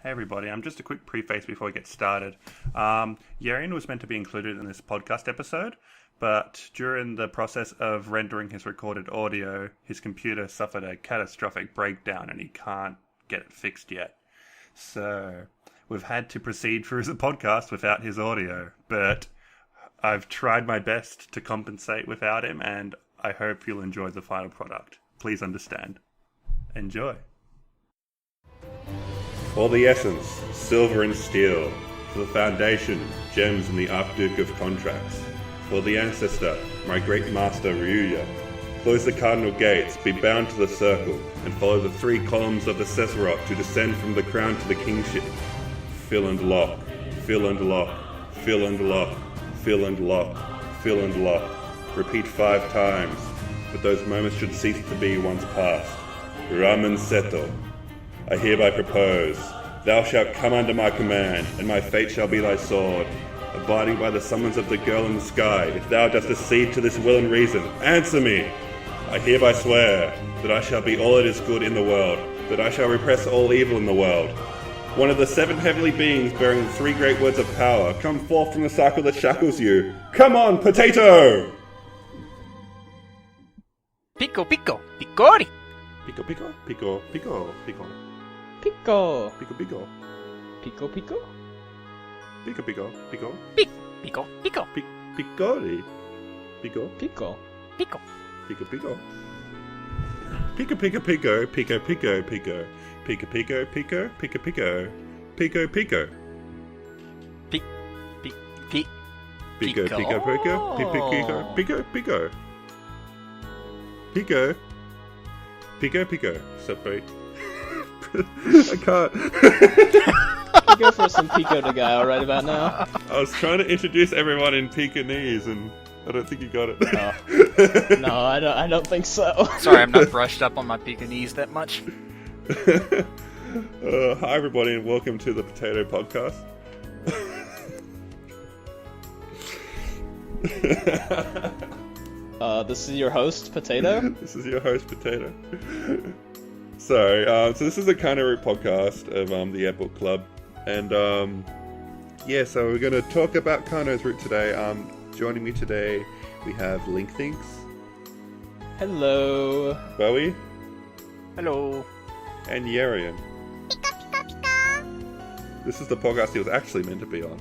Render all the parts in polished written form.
Hey everybody, just a quick preface before we get started. Yarian was meant to be included in this podcast episode, but during the process of rendering his recorded audio, his computer suffered a catastrophic breakdown and he can't get it fixed yet. So, we've had to proceed through the podcast without his audio, but I've tried my best to compensate without him, and I hope you'll enjoy the final product. Please understand. Enjoy. For the essence, silver and steel. For the foundation, gems in the Archduke of Contracts. For the ancestor, my great master Ryuya. Close the cardinal gates, be bound to the circle, and follow the 3 columns of the Sephiroth to descend from the crown to the kingship. Fill and lock, fill and lock, fill and lock, fill and lock, fill and lock. Repeat 5 times, but those moments should cease to be once past. Ramen Seto. I hereby propose, thou shalt come under my command, and my fate shall be thy sword. Abiding by the summons of the girl in the sky, if thou dost accede to this will and reason, answer me! I hereby swear that I shall be all that is good in the world, that I shall repress all evil in the world. One of the 7 heavenly beings bearing the 3 great words of power, come forth from the cycle that shackles you. Come on, potato! Pico, pico, picori! Pico, pico, pico, pico, pico. Pico! Pico, pico. Pico, pico? Pico, pico, pico. Pico, pico, Picori. Pico. Pico. pico. Pico, pico. Pico, pico, pico, pico, pico, pico. Pico, pico, pico, pico, pico. Pico, pico. Pico, Pico, pico, pico, pico, pico, pico. Pico. Pico, pico. Separate. I can't. You go for some pico de gallo right about now. I was trying to introduce everyone in Pekingese, and I don't think you got it. No, I don't think so. Sorry, I'm not brushed up on my Pekingese that much. Hi everybody, and welcome to the Potato Podcast. This is your host, Potato. This is your host, Potato. So this is a Kano podcast of the AIR Bookclub, and so we're going to talk about Kano's route today. Joining me today, we have Link Thinks, Hello. Bowie, Hello. and Yarian. This is the podcast he was actually meant to be on.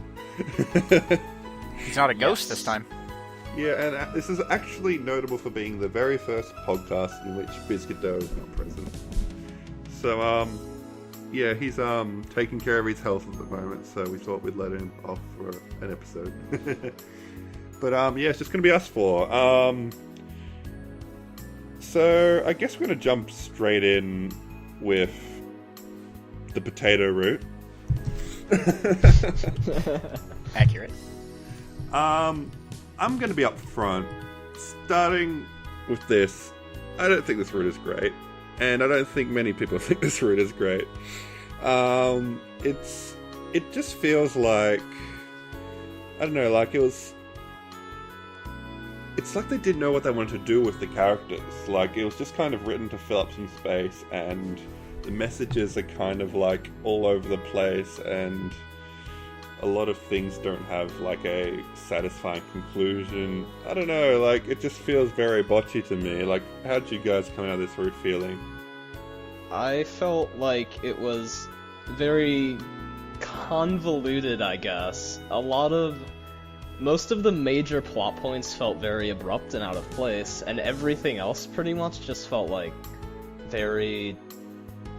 He's not a ghost this time. Yeah, and this is actually notable for being the very first podcast in which Biscuit Dough is not present. So, he's taking care of his health at the moment, so we thought we'd let him off for an episode. But, it's just going to be us 4. So, I guess we're going to jump straight in with the potato route. Accurate. I'm going to be up front. Starting with this, I don't think this route is great. And I don't think many people think this route is great. It just feels like, I don't know, like it's like they didn't know what they wanted to do with the characters. Like, it was just kind of written to fill up some space, and the messages are kind of like all over the place, and a lot of things don't have like a satisfying conclusion. I don't know, like it just feels very botchy to me. Like, how'd you guys come out of this route feeling? I felt like it was very convoluted, I guess. Most of the major plot points felt very abrupt and out of place, and everything else pretty much just felt like very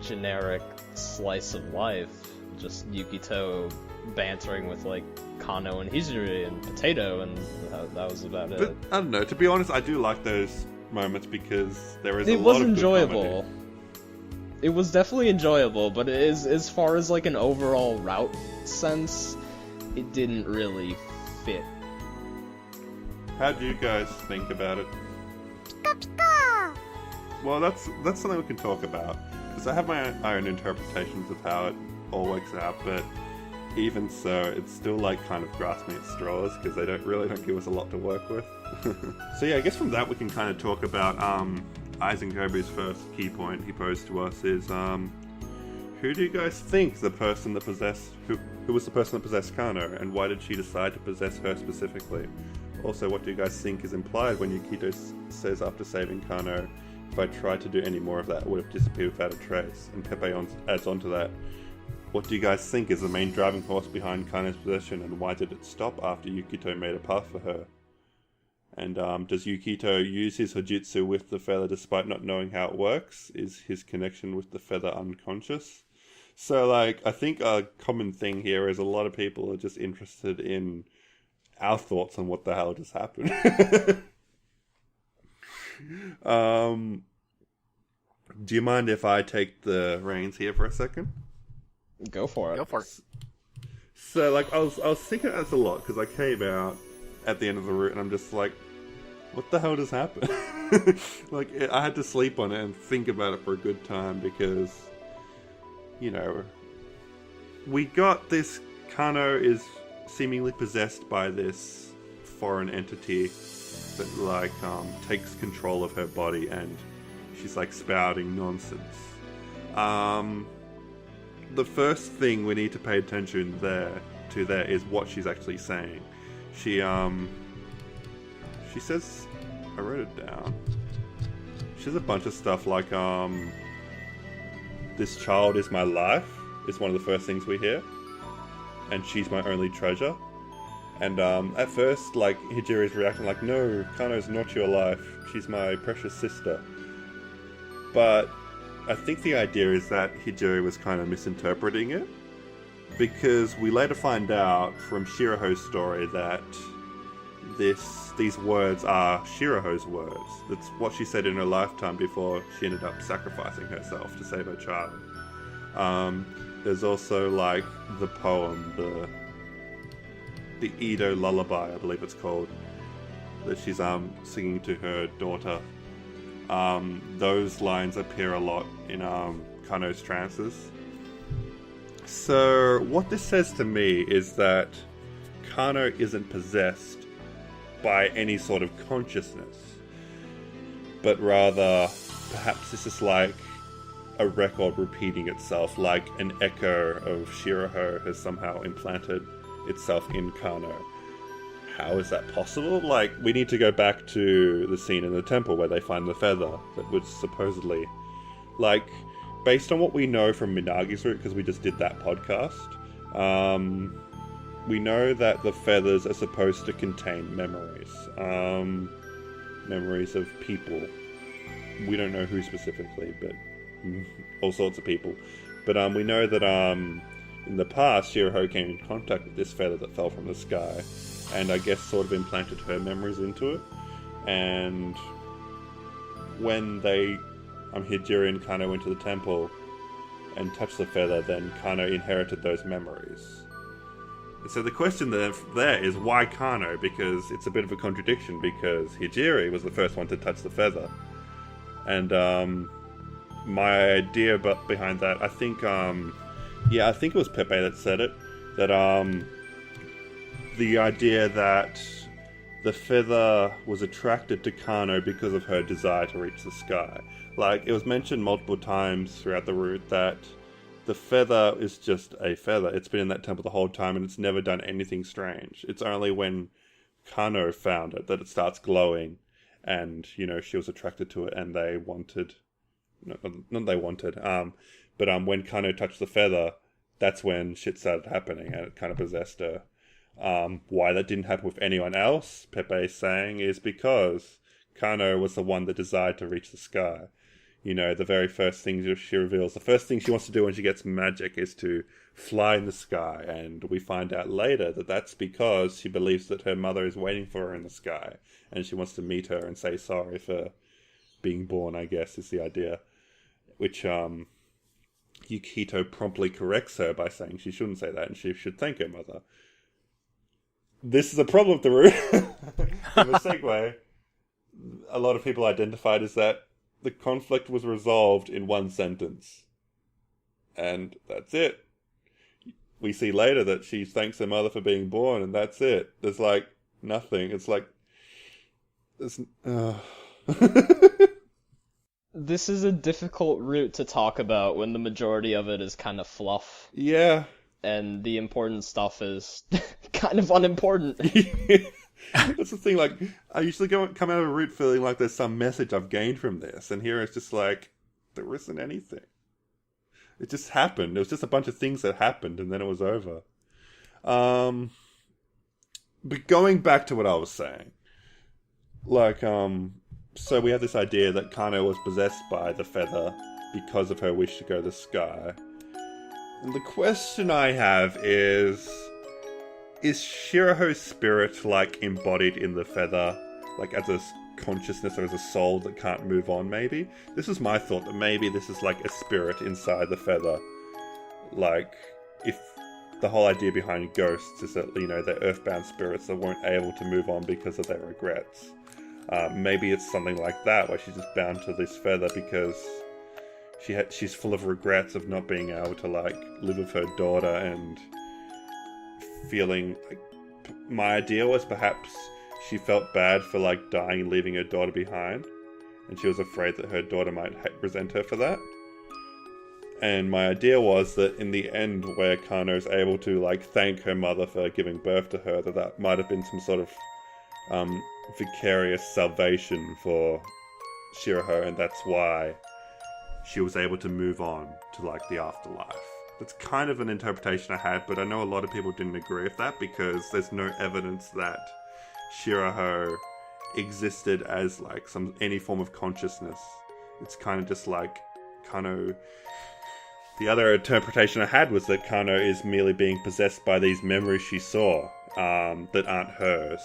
generic slice of life. Just Yukito bantering with like Kano and Hizuri and Potato, and that was about it. But I don't know, to be honest, I do like those moments because there is a It lot was of enjoyable. good comedy. It was definitely enjoyable, but it is, as far as like an overall route sense, it didn't really fit. How do you guys think about it? Well, that's something we can talk about, because I have my own interpretations of how it all works out, but even so, it's still like kind of grasping at straws, because they don't give us a lot to work with. So yeah, I guess from that we can kind of talk about Aizen Kobe's first key point he posed to us is Who do you guys think the person that possessed... Who was the person that possessed Kano, and why did she decide to possess her specifically? Also, what do you guys think is implied when Yukito says after saving Kano, if I tried to do any more of that, it would have disappeared without a trace? And Pepe adds on to that, what do you guys think is the main driving force behind Kano's possession, and why did it stop after Yukito made a path for her? And does Yukito use his Hojutsu with the feather despite not knowing how it works? Is his connection with the feather unconscious? So, like, I think a common thing here is a lot of people are just interested in our thoughts on what the hell just happened. Do you mind if I take the reins here for a second? Go for it. Go for it. So, like, I was thinking about this a lot, because I came out at the end of the route, and I'm just like, what the hell just happened? Like, I had to sleep on it and think about it for a good time, because, you know, we got this, Kano is seemingly possessed by this foreign entity that, like, takes control of her body, and she's, like, spouting nonsense. The first thing we need to pay attention there is what she's actually saying. She says, I wrote it down. She says a bunch of stuff like, this child is my life, is one of the first things we hear. And she's my only treasure. And at first, like, Hijiri's reacting like, no, Kano's not your life, she's my precious sister. But I think the idea is that Hijiri was kind of misinterpreting it, because we later find out from Shiraho's story that these words are Shiraho's words. That's what she said in her lifetime before she ended up sacrificing herself to save her child. There's also, like, the poem, the Edo Lullaby, I believe it's called, that she's singing to her daughter. Those lines appear a lot in Kano's trances. So what this says to me is that Kano isn't possessed by any sort of consciousness, but rather perhaps this is like a record repeating itself, like an echo of Shiraho has somehow implanted itself in Kano. How is that possible? Like, we need to go back to the scene in the temple where they find the feather that was supposedly, like, based on what we know from Minagi's route, because we just did that podcast, we know that the feathers are supposed to contain memories. Memories of people. We don't know who specifically, but all sorts of people. But we know that in the past, Shiraho came in contact with this feather that fell from the sky, and I guess sort of implanted her memories into it. And when Hijiri and Kano went to the temple and touched the feather, then Kano inherited those memories. So the question there is, why Kano? Because it's a bit of a contradiction, because Hijiri was the first one to touch the feather. And my idea behind that, I think it was Pepe that said it, that the idea that the feather was attracted to Kano because of her desire to reach the sky. Like, it was mentioned multiple times throughout the route that the feather is just a feather. It's been in that temple the whole time, and it's never done anything strange. It's only when Kano found it that it starts glowing, and, you know, she was attracted to it, and when Kano touched the feather, that's when shit started happening, and it kind of possessed her. Why that didn't happen with anyone else, Pepe is saying, is because Kano was the one that desired to reach the sky. You know, the very first thing she reveals, the first thing she wants to do when she gets magic is to fly in the sky, and we find out later that that's because she believes that her mother is waiting for her in the sky, and she wants to meet her and say sorry for being born, I guess, is the idea. Which, Yukito promptly corrects her by saying she shouldn't say that, and she should thank her mother. This is a problem with the route. In the segue, a lot of people identified as that the conflict was resolved in one sentence. And that's it. We see later that she thanks her mother for being born, and that's it. There's, like, nothing. It's like... This is a difficult route to talk about when the majority of it is kind of fluff, Yeah. and the important stuff is kind of unimportant. That's the thing, like, I usually come out of a route feeling like there's some message I've gained from this, and here it's just like, there isn't anything. It just happened. It was just a bunch of things that happened, and then it was over. But going back to what I was saying, like, so we have this idea that Kano was possessed by the feather because of her wish to go to the sky. And the question I have is Shiraho's spirit, like, embodied in the feather, like, as a consciousness or as a soul that can't move on, maybe? This is my thought, that maybe this is, like, a spirit inside the feather. Like, if the whole idea behind ghosts is that, you know, they're earthbound spirits that weren't able to move on because of their regrets. Maybe it's something like that, where she's just bound to this feather because she's full of regrets of not being able to, like, live with her daughter, and feeling like, my idea was perhaps she felt bad for, like, dying and leaving her daughter behind, and she was afraid that her daughter might resent her for that. And my idea was that in the end, where Kano's able to, like, thank her mother for giving birth to her, that might have been some sort of vicarious salvation for Shiraho, and that's why she was able to move on to, like, the afterlife. That's kind of an interpretation I had, but I know a lot of people didn't agree with that because there's no evidence that Shiraho existed as, like, any form of consciousness. It's kind of just like Kano. The other interpretation I had was that Kano is merely being possessed by these memories she saw that aren't hers.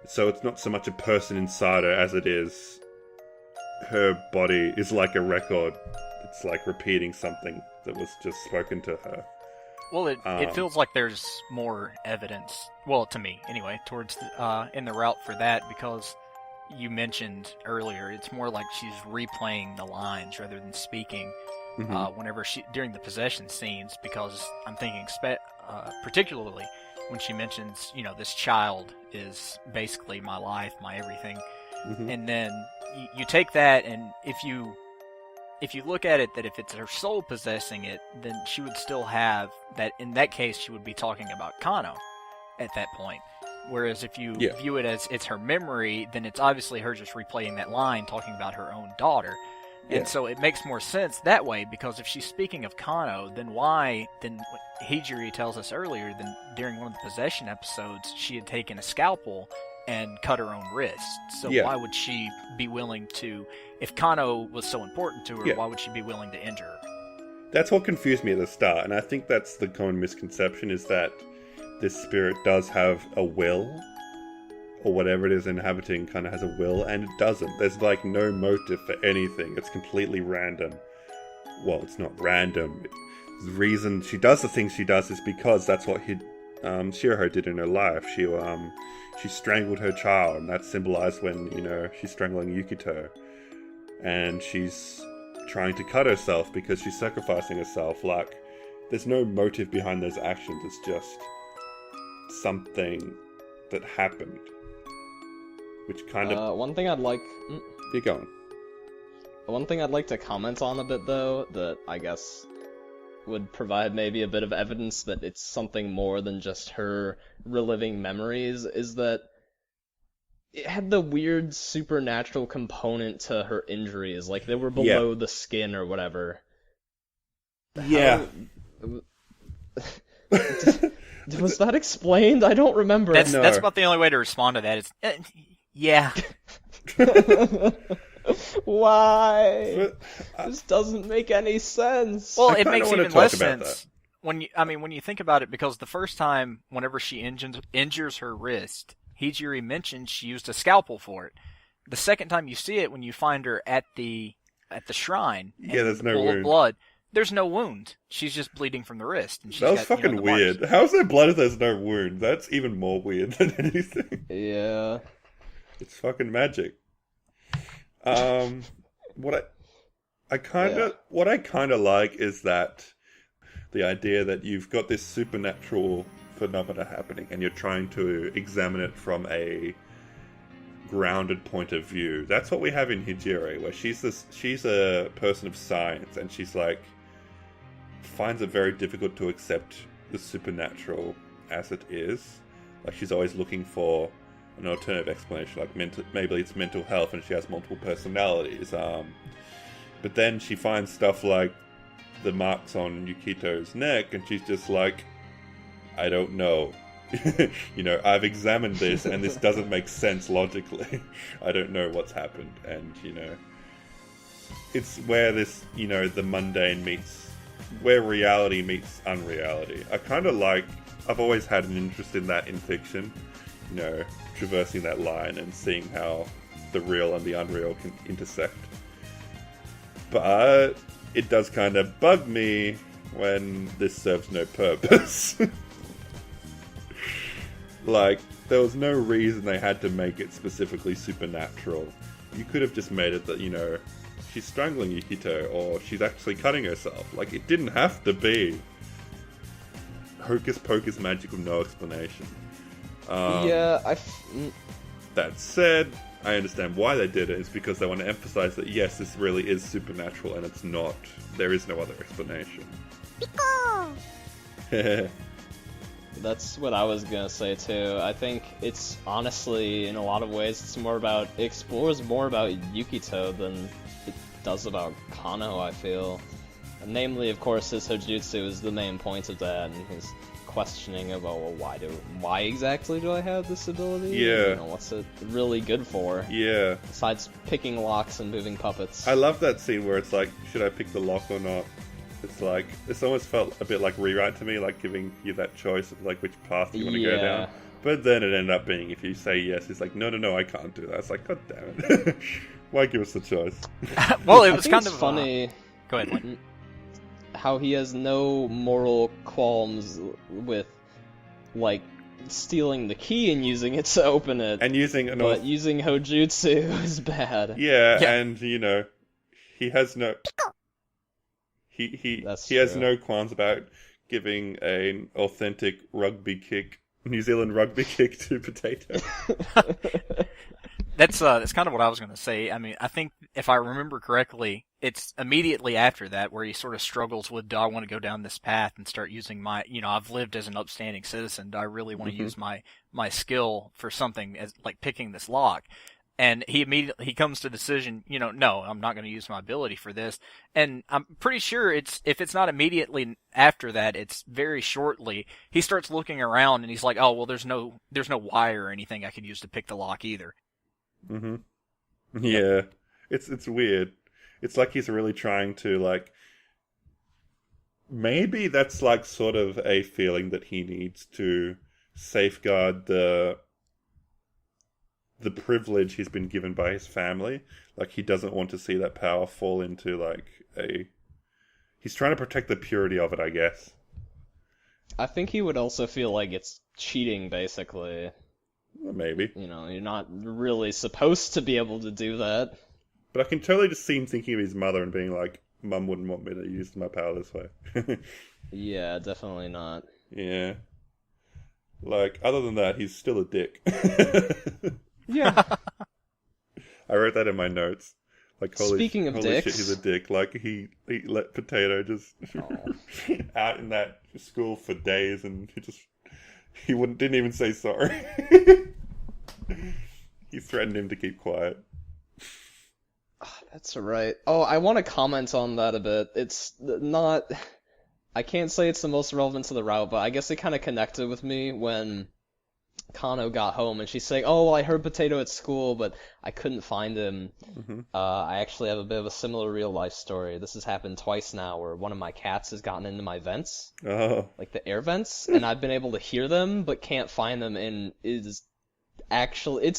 So it's not so much a person inside her as it is her body is like a record. It's like repeating something that was just spoken to her. Well, it feels like there's more evidence, well, to me anyway, towards in the route for that, because you mentioned earlier, it's more like she's replaying the lines rather than speaking. Whenever during the possession scenes, because I'm thinking particularly when she mentions, you know, this child is basically my life, my everything, and then you take that, and if you look at it, that if it's her soul possessing it, then she would still have that. In that case, she would be talking about Kano at that point. Whereas if you view it as it's her memory, then it's obviously her just replaying that line, talking about her own daughter. And so it makes more sense that way, because if she's speaking of Kano, then Hijiri tells us earlier, then during one of the possession episodes, she had taken a scalpel and cut her own wrist. So why would she be willing to, if Kano was so important to her, why would she be willing to injure her? That's what confused me at the start, and I think that's the common misconception, is that this spirit does have a will, or whatever it is inhabiting kind of has a will, and it doesn't. There's, like, no motive for anything. It's completely random. Well, it's not random. The reason she does the things she does is because that's what Shiraho did in her life. She strangled her child, and that's symbolized when, you know, she's strangling Yukito. And she's trying to cut herself because she's sacrificing herself. Like, there's no motive behind those actions. It's just something that happened. Which kind of... One thing I'd like... Keep going. One thing I'd like to comment on a bit, though, that I guess would provide maybe a bit of evidence that it's something more than just her reliving memories, is that it had the weird supernatural component to her injuries, like they were below the skin or whatever. Yeah. Was that explained? I don't remember. That's about the only way to respond to that. Is yeah. Why? This doesn't make any sense. Well, it makes even less sense when you think about it, because the first time, whenever she injures her wrist, Hijiri mentioned she used a scalpel for it. The second time you see it, when you find her at the shrine, there's no wound. Blood. There's no wound. She's just bleeding from the wrist. And that was fucking weird. How is there blood if there's no wound? That's even more weird than anything. Yeah. It's fucking magic. What I kind of like is that the idea that you've got this supernatural phenomena happening, and you're trying to examine it from a grounded point of view. That's what we have in Hijiri, where she's a person of science, and she's like finds it very difficult to accept the supernatural as it is. Like, she's always looking for an alternative explanation, like maybe it's mental health and she has multiple personalities. But then she finds stuff like the marks on Yukito's neck, and she's just like, I don't know. I've examined this, and this doesn't make sense logically. I don't know what's happened. And, it's where this, the mundane meets, where reality meets unreality. I've always had an interest in that in fiction, traversing that line and seeing how the real and the unreal can intersect. But it does kind of bug me when this serves no purpose. Like, there was no reason they had to make it specifically supernatural. You could have just made it that, she's strangling Yukito, or she's actually cutting herself. Like, it didn't have to be hocus pocus magic with no explanation. That said, I understand why they did it. It's because they want to emphasize that, yes, this really is supernatural, and it's not. There is no other explanation. That's what I was gonna say too. I think it's honestly, in a lot of ways, it explores more about Yukito than it does about Kano, I feel. And namely, of course, his Hojutsu is the main point of that, and his questioning of, why exactly do I have this ability? Yeah. What's it really good for? Yeah. Besides picking locks and moving puppets. I love that scene where it's like, should I pick the lock or not? It's like, it's almost felt a bit like Rewrite to me, like giving you that choice of like which path you want to go down. But then it ended up being, if you say yes, it's like, no, I can't do that. It's like, god damn it. Why give us the choice? Well, it was kind of funny. Go ahead, Lynn. How he has no moral qualms with, like, stealing the key and using it to open it. And using using Hojutsu is bad. Yeah, and, he has no... He has no qualms about giving an authentic New Zealand rugby kick to Potato. That's kind of what I was going to say. I mean, I think if I remember correctly, it's immediately after that where he sort of struggles with, do I want to go down this path and start using my, I've lived as an upstanding citizen. Do I really want to use my skill for something as like picking this lock? And he comes to the decision, no, I'm not going to use my ability for this. And I'm pretty sure if it's not immediately after that, it's very shortly. He starts looking around and he's like, oh, well, there's no wire or anything I could use to pick the lock either. Mm-hmm. Yeah. It's weird. It's like he's really trying to, like, maybe that's like sort of a feeling that he needs to safeguard the privilege he's been given by his family. Like, he doesn't want to see that power fall into, like, he's trying to protect the purity of it, I guess. I think he would also feel like it's cheating, basically. Well, maybe. You're not really supposed to be able to do that. But I can totally just see him thinking of his mother and being like, Mum wouldn't want me to use my power this way. Yeah, definitely not. Yeah. Like, other than that, he's still a dick. Yeah. I wrote that in my notes. Like, holy dicks. shit, he's a dick. Like, he let Potato just out in that school for days, and he didn't even say sorry. He threatened him to keep quiet. That's right. Oh, I want to comment on that a bit. It's not... I can't say it's the most relevant to the route, but I guess it kind of connected with me when Kano got home, and she's saying, oh, well, I heard Potato at school, but I couldn't find him. Mm-hmm. I actually have a bit of a similar real-life story. This has happened twice now, where one of my cats has gotten into my vents, like the air vents, and I've been able to hear them, but can't find them, and it's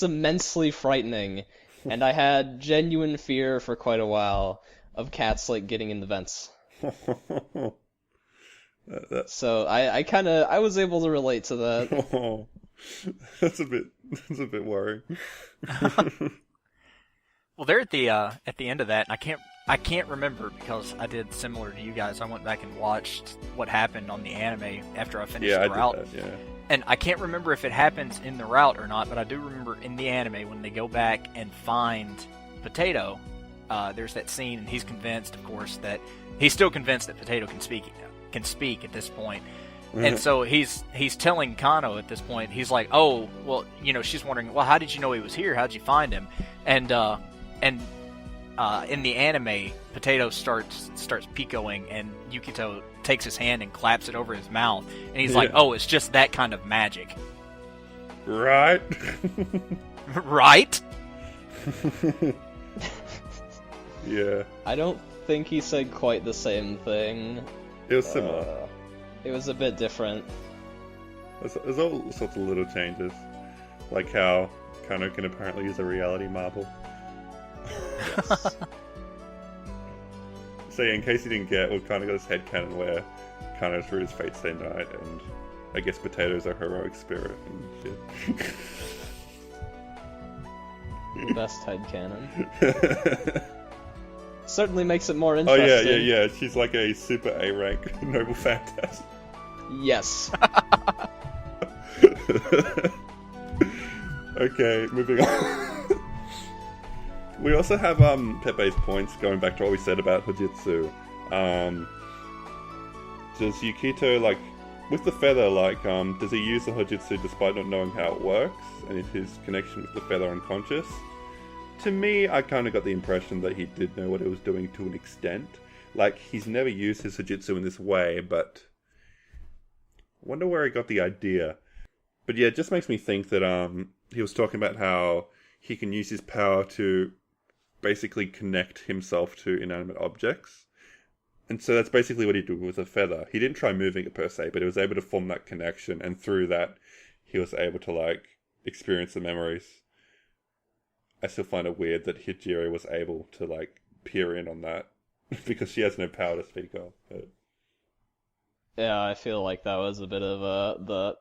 immensely frightening, and I had genuine fear for quite a while of cats, like, getting in the vents. So I was able to relate to that. Oh, that's a bit worrying. Well, they're at the end of that, and I can't I can't remember because I did similar to you guys. I went back and watched what happened on the anime after I finished the route. I did that, yeah. And I can't remember if it happens in the route or not, but I do remember in the anime when they go back and find Potato, there's that scene, and he's convinced, of course, that he's still convinced that Potato can speak at this point. Mm-hmm. And so he's telling Kano at this point, he's like, oh, well, you know, she's wondering, well, how did you know he was here? How'd you find him? And in the anime, Potato starts picoing, and Yukito takes his hand and claps it over his mouth, and he's like, oh, it's just that kind of magic. Right? Right? Yeah. I don't think he said quite the same thing. It was similar. It was a bit different. There's all sorts of little changes. Like how Kano can apparently use a reality marble. Yes. So yeah, in case you didn't get, we've kind of got this headcanon where Kano's through his fate stay night, and I guess Potato's a heroic spirit and shit. Best headcanon. Certainly makes it more Oh interesting. yeah. She's like a super A rank noble phantasm. Yes. Okay, moving on. We also have Pepe's points, going back to what we said about Hojutsu. Does Yukito, like, with the feather, like, does he use the Hojutsu despite not knowing how it works? And is his connection with the feather unconscious? To me, I kind of got the impression that he did know what he was doing to an extent. Like, he's never used his Hojutsu in this way, but I wonder where he got the idea. But yeah, it just makes me think that he was talking about how he can use his power to basically connect himself to inanimate objects. And so that's basically what he did with a feather. He didn't try moving it per se, but he was able to form that connection, and through that, he was able to, like, experience the memories. I still find it weird that Hijiri was able to, like, peer in on that, because she has no power to speak of. But... Yeah, I feel like that was a bit of the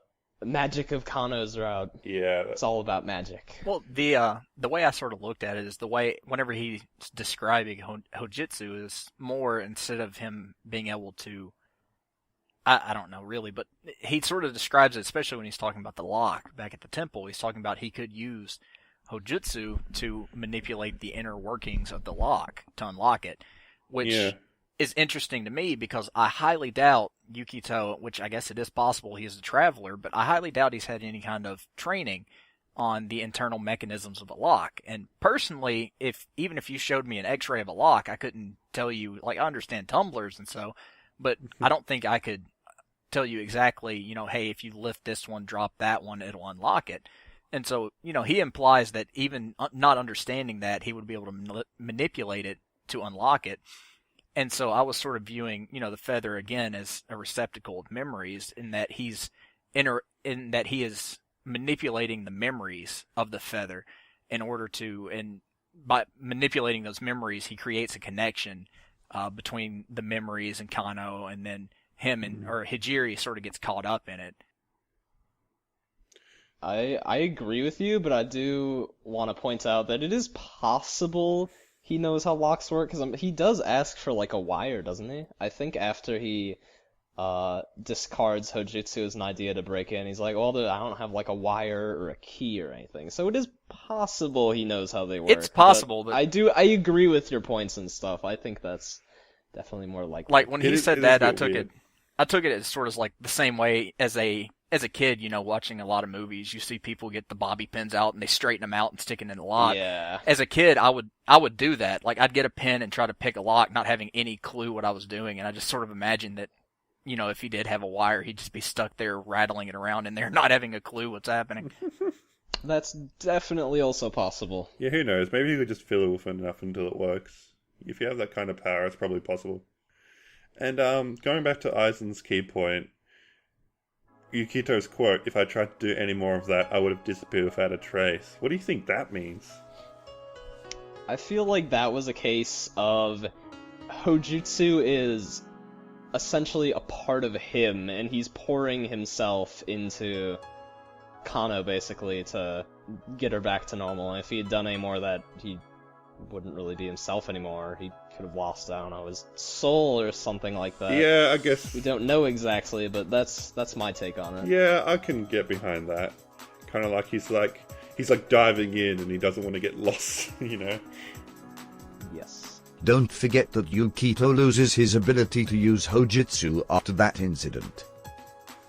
magic of Kano's route. Yeah. It's all about magic. Well, the way I sort of looked at it is the way, whenever he's describing Hojutsu, is more, instead of him being able to, I don't know really, but he sort of describes it, especially when he's talking about the lock back at the temple. He's talking about he could use Hojutsu to manipulate the inner workings of the lock to unlock it, which is interesting to me because I highly doubt Yukito, which I guess it is possible he is a traveler, but I highly doubt he's had any kind of training on the internal mechanisms of a lock. And personally, even if you showed me an x-ray of a lock, I couldn't tell you, like, I understand tumblers and so, but I don't think I could tell you exactly, you know, hey, if you lift this one, drop that one, it'll unlock it. And so, you know, he implies that even not understanding that, he would be able to manipulate it to unlock it. And so I was sort of viewing, you know, the feather again as a receptacle of memories, in that he is manipulating the memories of the feather in order to, and by manipulating those memories, he creates a connection between the memories and Kano, and then him or Hijiri sort of gets caught up in it. I agree with you, but I do want to point out that it is possible he knows how locks work, because he does ask for, like, a wire, doesn't he? I think after he discards Hojutsu as an idea to break in, he's like, well, I don't have, like, a wire or a key or anything. So it is possible he knows how they work. It's possible. But I agree with your points and stuff. I think that's definitely more likely. Like, when he said that, I took it as sort of like the same way as a kid, you know, watching a lot of movies. You see people get the bobby pins out and they straighten them out and stick it in a lock. Yeah. As a kid, I would do that. Like, I'd get a pen and try to pick a lock, not having any clue what I was doing, and I just sort of imagined that, you know, if he did have a wire, he'd just be stuck there rattling it around in there, not having a clue what's happening. That's definitely also possible. Yeah, who knows? Maybe you could just fiddle with it enough until it works. If you have that kind of power, it's probably possible. And going back to Aizen's key point, Yukito's quote, if I tried to do any more of that, I would have disappeared without a trace. What do you think that means? I feel like that was a case of Hojutsu is essentially a part of him, and he's pouring himself into Kano, basically, to get her back to normal. And if he had done any more of that, he wouldn't really be himself anymore. He could have lost, I don't know, his soul or something like that. Yeah, I guess... We don't know exactly, but that's my take on it. Yeah, I can get behind that. Kind of like he's diving in and he doesn't want to get lost, you know? Yes. Don't forget that Yukito loses his ability to use Hojutsu after that incident.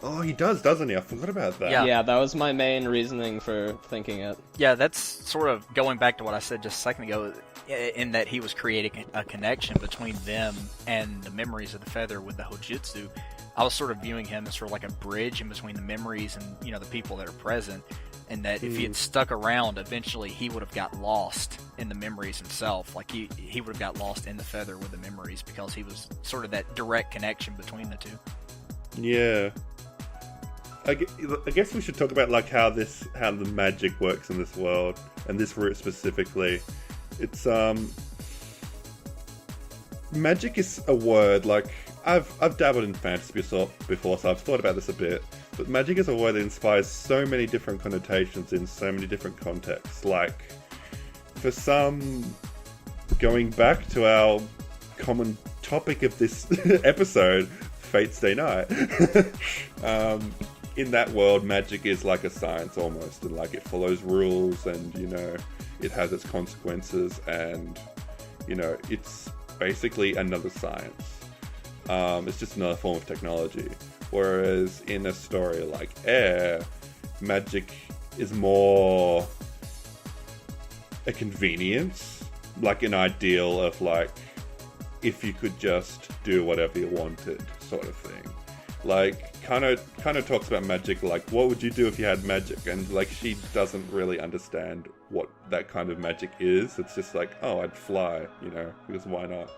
Oh, he does, doesn't he? I forgot about that. Yeah, that was my main reasoning for thinking it. Yeah, that's sort of going back to what I said just a second ago, in that he was creating a connection between them and the memories of the feather with the Hojutsu. I was sort of viewing him as sort of like a bridge in between the memories and, you know, the people that are present, and that if he had stuck around, eventually he would have got lost in the memories himself. Like, he would have got lost in the feather with the memories, because he was sort of that direct connection between the two. Yeah. I guess we should talk about like how the magic works in this world, and this route specifically. It's magic is a word, like I've dabbled in fantasy before, so I've thought about this a bit. But magic is a word that inspires so many different connotations in so many different contexts. Like, for some, going back to our common topic of this episode, Fate's Day Night. In that world, magic is like a science almost, and like it follows rules, and you know, it has its consequences, and you know, it's basically another science. It's just another form of technology. Whereas in a story like AIR, magic is more a convenience, like an ideal of like, if you could just do whatever you wanted, sort of thing. Like, Kano talks about magic, like, what would you do if you had magic? And, like, she doesn't really understand what that kind of magic is. It's just like, oh, I'd fly, you know, because why not?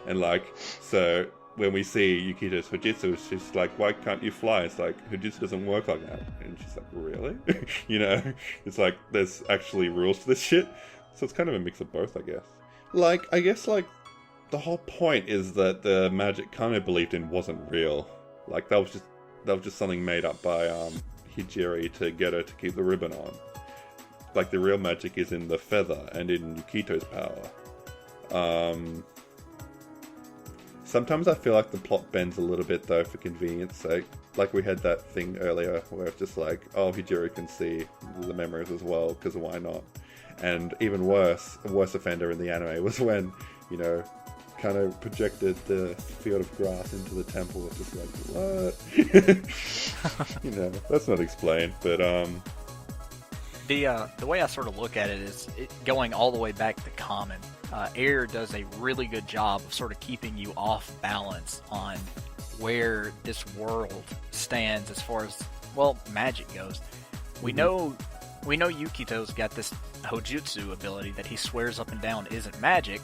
And, like, so when we see Yukito's Hojutsu, she's like, why can't you fly? It's like, Hojutsu doesn't work like that. And she's like, really? You know? It's like, there's actually rules to this shit. So it's kind of a mix of both, I guess. Like, I guess, like, the whole point is that the magic Kano believed in wasn't real. Like, that was just something made up by Hijiri to get her to keep the ribbon on. Like, the real magic is in the feather and in Yukito's power. Sometimes I feel like the plot bends a little bit, though, for convenience sake. Like, we had that thing earlier where it's just like, oh, Hijiri can see the memories as well, because why not? And even worse, a worse offender in the anime was when, you know, kind of projected the field of grass into the temple. It's just like, what? You know, that's not explained, but the way I sort of look at it is going all the way back to Common. AIR does a really good job of sort of keeping you off balance on where this world stands as far as, well, magic goes. We know Yukito's got this Hojutsu ability that he swears up and down isn't magic,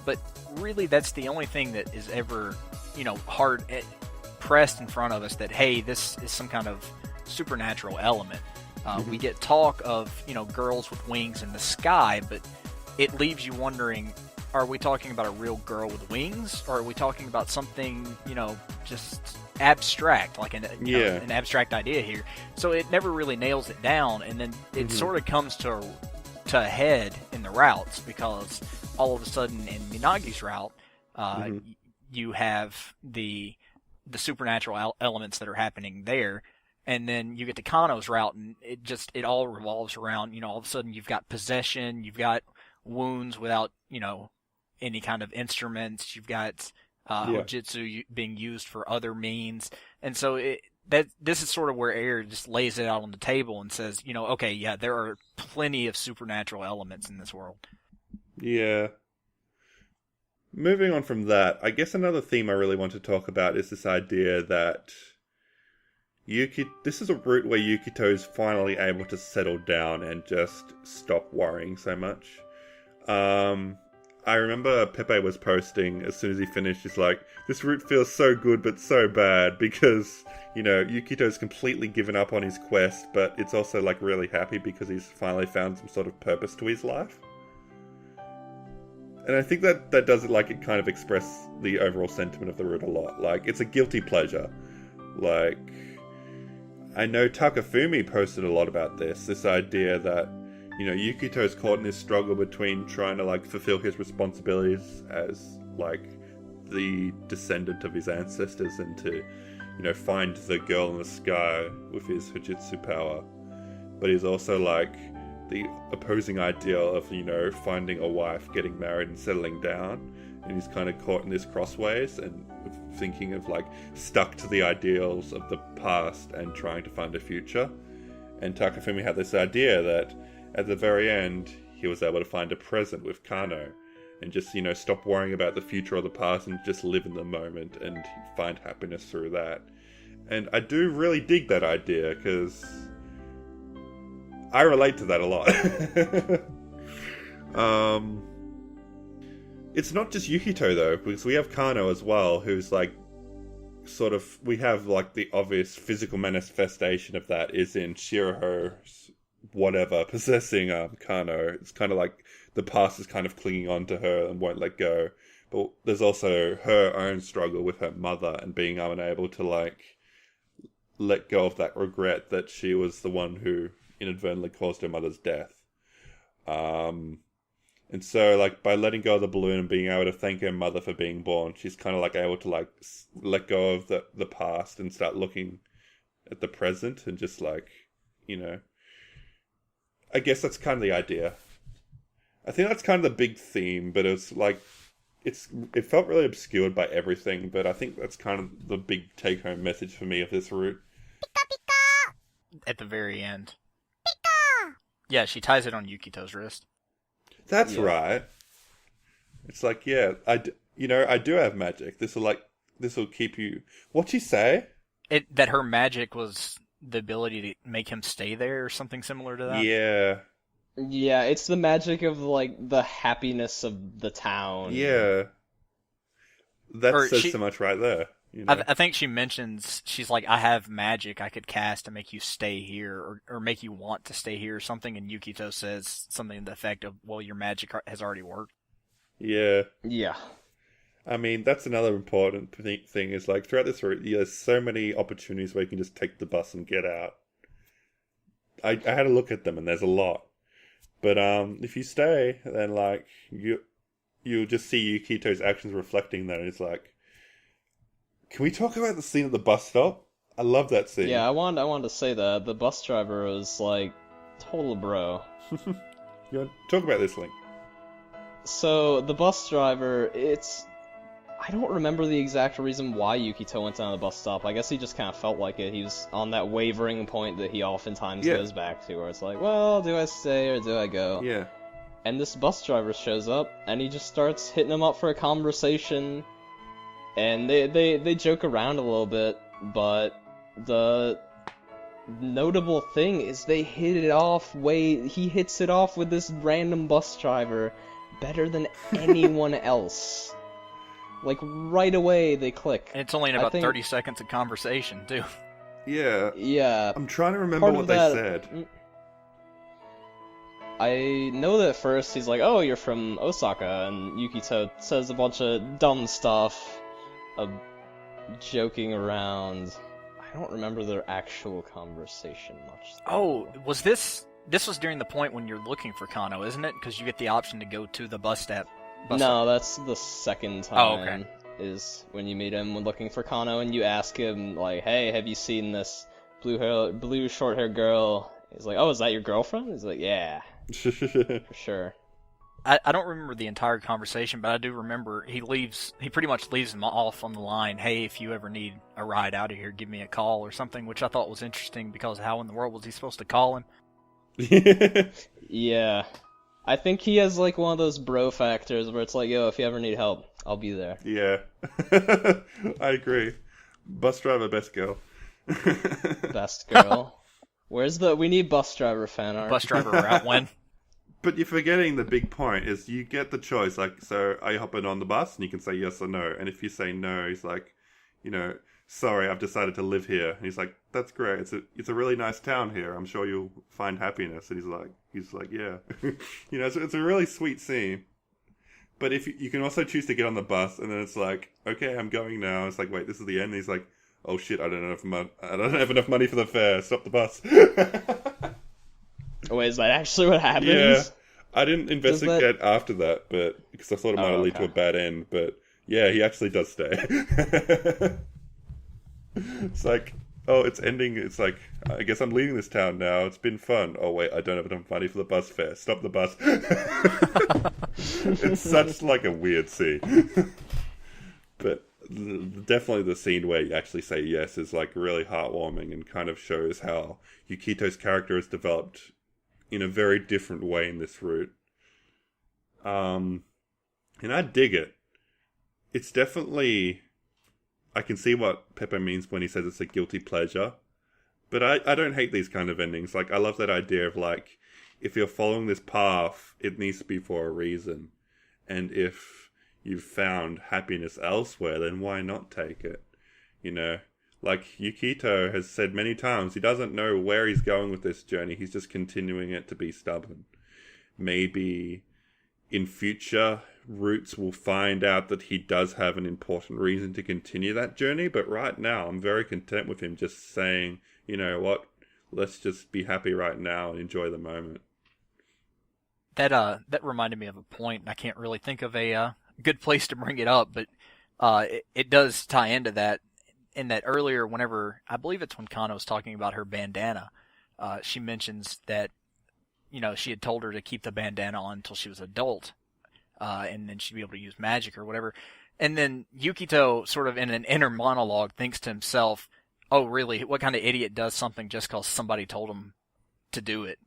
but really that's the only thing that is ever, you know, hard pressed in front of us that, hey, this is some kind of supernatural element. We get talk of, you know, girls with wings in the sky, but it leaves you wondering, are we talking about a real girl with wings, or are we talking about something, you know, just abstract, like an abstract idea here? So it never really nails it down, and then it sort of comes to a head in the routes, because all of a sudden in Minagi's route, you have the supernatural elements that are happening there, and then you get to Kano's route, and it all revolves around, you know, all of a sudden you've got possession, you've got wounds without, you know, any kind of instruments, you've got Hojutsu being used for other means, and so this is sort of where AIR just lays it out on the table and says, you know, okay, yeah, there are plenty of supernatural elements in this world. Yeah. Moving on from that, I guess another theme I really want to talk about is this idea that this is a route where Yukito is finally able to settle down and just stop worrying so much. I remember Pepe was posting as soon as he finished, he's like, this route feels so good but so bad, because, you know, Yukito's completely given up on his quest, but it's also like really happy because he's finally found some sort of purpose to his life. And I think that does it, like, it kind of express the overall sentiment of the route a lot. Like, it's a guilty pleasure. Like, I know Takafumi posted a lot about this idea that you know, Yukito's caught in this struggle between trying to, like, fulfill his responsibilities as, like, the descendant of his ancestors and to, you know, find the girl in the sky with his Hojutsu power. But he's also, like, the opposing ideal of, you know, finding a wife, getting married and settling down. And he's kind of caught in this crossways and thinking of, like, stuck to the ideals of the past and trying to find a future. And Takafumi had this idea that at the very end, he was able to find a present with Kano and just, you know, stop worrying about the future or the past and just live in the moment and find happiness through that. And I do really dig that idea because I relate to that a lot. It's not just Yukito though, because we have Kano as well, who's like, sort of, we have like the obvious physical manifestation of that is in Shiraho's whatever possessing Kano. It's kind of like the past is kind of clinging on to her and won't let go. But there's also her own struggle with her mother and being unable to, like, let go of that regret that she was the one who inadvertently caused her mother's death. And so, like, by letting go of the balloon and being able to thank her mother for being born, she's kind of, like, able to, like, let go of the past and start looking at the present and just, like, you know, I guess that's kind of the idea. I think that's kind of the big theme, but it's, like, it felt really obscured by everything, but I think that's kind of the big take-home message for me of this route. At the very end. Yeah, she ties it on Yukito's wrist. That's right. It's like, yeah, I do have magic. This will keep you... What'd she say? That her magic was the ability to make him stay there or something similar to that? Yeah. Yeah, it's the magic of, like, the happiness of the town. Yeah. That says so much right there. You know? I think she mentions, she's like, I have magic I could cast to make you stay here, or make you want to stay here or something, and Yukito says something to the effect of, well, your magic has already worked. Yeah. Yeah. I mean, that's another important thing, is, like, throughout this route, there's so many opportunities where you can just take the bus and get out. I had a look at them, and there's a lot. But if you stay, then, like, you'll just see Yukito's actions reflecting that, and it's like, can we talk about the scene at the bus stop? I love that scene. Yeah, I wanted to say that. The bus driver was, like, total bro. You want to talk about this, Link? So, the bus driver, I don't remember the exact reason why Yukito went down to the bus stop. I guess he just kind of felt like it. He was on that wavering point that he oftentimes goes back to, where it's like, well, do I stay or do I go? Yeah. And this bus driver shows up, and he just starts hitting him up for a conversation. And they joke around a little bit, but the notable thing is they hit it off he hits it off with this random bus driver better than anyone else. Like, right away they click. And it's only in about 30 seconds of conversation, too. Yeah. Yeah. I'm trying to remember what they said. I know that at first he's like, oh, you're from Osaka, and Yukito says a bunch of dumb stuff. Joking around. I don't remember their actual conversation much. Oh, was this was during the point when you're looking for Kano, isn't it? Because you get the option to go to the bus stop. No, that's the second time. Oh, okay. Is when you meet him when looking for Kano, and you ask him, like, hey, have you seen this blue short-haired girl? He's like, oh, is that your girlfriend? He's like, yeah. For sure. I don't remember the entire conversation, but I do remember he pretty much leaves him off on the line, hey, if you ever need a ride out of here, give me a call or something, which I thought was interesting because how in the world was he supposed to call him? Yeah. I think he has, like, one of those bro factors where it's like, yo, if you ever need help, I'll be there. Yeah. I agree. Bus driver, best girl. Best girl. We need bus driver fan art. Bus driver route when? But you're forgetting the big point is you get the choice, like, so are you hopping on the bus? And you can say yes or no. And if you say no, he's like, you know, sorry, I've decided to live here. And he's like, that's great. It's a really nice town here. I'm sure you'll find happiness. And he's like, yeah. You know, it's a really sweet scene. But if you can also choose to get on the bus, and then it's like, okay, I'm going now. It's like, wait, this is the end. And he's like, oh shit, I don't have enough money for the fare. Stop the bus. Oh, wait, is that actually what happens? Yeah. I didn't investigate after that, but because I thought it might lead to a bad end. But yeah, he actually does stay. It's like, oh, it's ending. It's like, I guess I'm leaving this town now. It's been fun. Oh wait, I don't have enough money for the bus fare. Stop the bus. It's such like a weird scene. But definitely the scene where you actually say yes is like really heartwarming and kind of shows how Yukito's character has developed in a very different way in this route. And I dig it. It's definitely... I can see what Pepe means when he says it's a guilty pleasure. But I don't hate these kind of endings. Like, I love that idea of, like, if you're following this path, it needs to be for a reason. And if you've found happiness elsewhere, then why not take it? You know? Like, Yukito has said many times, he doesn't know where he's going with this journey. He's just continuing it to be stubborn. Maybe in future routes we'll find out that he does have an important reason to continue that journey. But right now, I'm very content with him just saying, you know what, let's just be happy right now and enjoy the moment. That reminded me of a point, and I can't really think of a good place to bring it up, but it does tie into that. In that earlier, whenever, I believe it's when Kano was talking about her bandana, she mentions that, you know, she had told her to keep the bandana on until she was adult, and then she'd be able to use magic or whatever. And then Yukito, sort of in an inner monologue, thinks to himself, oh, really, what kind of idiot does something just because somebody told him to do it?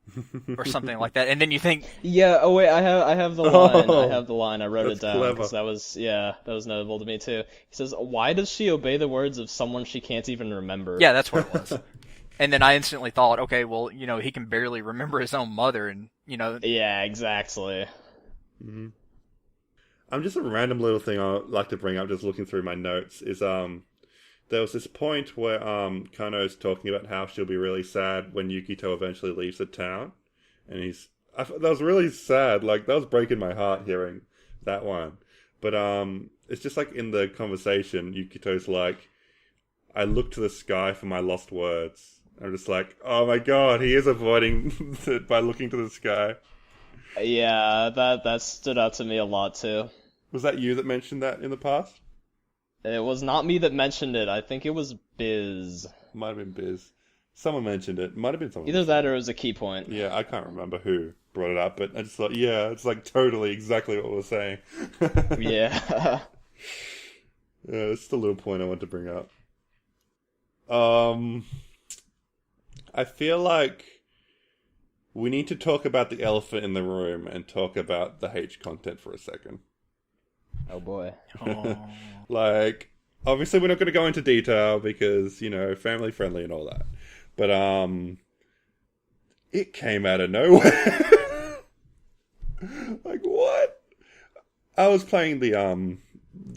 Or something like that. And then you think... Yeah, oh wait, I have the line. I have the line. I wrote it down. Clever. Because that was notable to me too. He says, why does she obey the words of someone she can't even remember? Yeah, that's what it was. And then I instantly thought, okay, well, you know, he can barely remember his own mother, and, you know... Yeah, exactly. Mm-hmm. Just a random little thing I'd like to bring up, just looking through my notes, is there was this point where Kano's talking about how she'll be really sad when Yukito eventually leaves the town. And that was really sad. Like, that was breaking my heart hearing that one. But it's just like in the conversation, Yukito's like, I look to the sky for my lost words. I'm just like, oh my god, he is avoiding it by looking to the sky. Yeah, that stood out to me a lot too. Was that you that mentioned that in the past? It was not me that mentioned it. I think it was Biz. Might have been Biz. Someone mentioned it. Might have been someone. Either that or it was a key point. Yeah, I can't remember who brought it up, but I just thought, yeah, it's like totally exactly what we're saying. Yeah. It's just a little point I want to bring up. I feel like we need to talk about the elephant in the room and talk about the H content for a second. Oh boy. Oh. Like, obviously we're not going to go into detail because, you know, family friendly and all that. But, it came out of nowhere. Like, what? I was playing the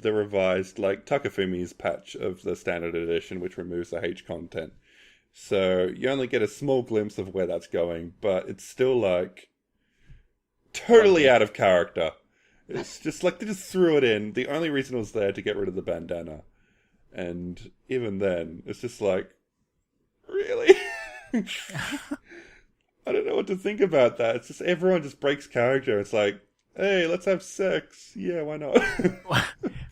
revised, like, Takefumi's patch of the standard edition, which removes the H content. So, you only get a small glimpse of where that's going, but it's still, like, totally out of character. It's just like they just threw it in. The only reason it was there to get rid of the bandana. And even then, it's just like, really? I don't know what to think about that. It's just everyone just breaks character. It's like, hey, let's have sex. Yeah, why not?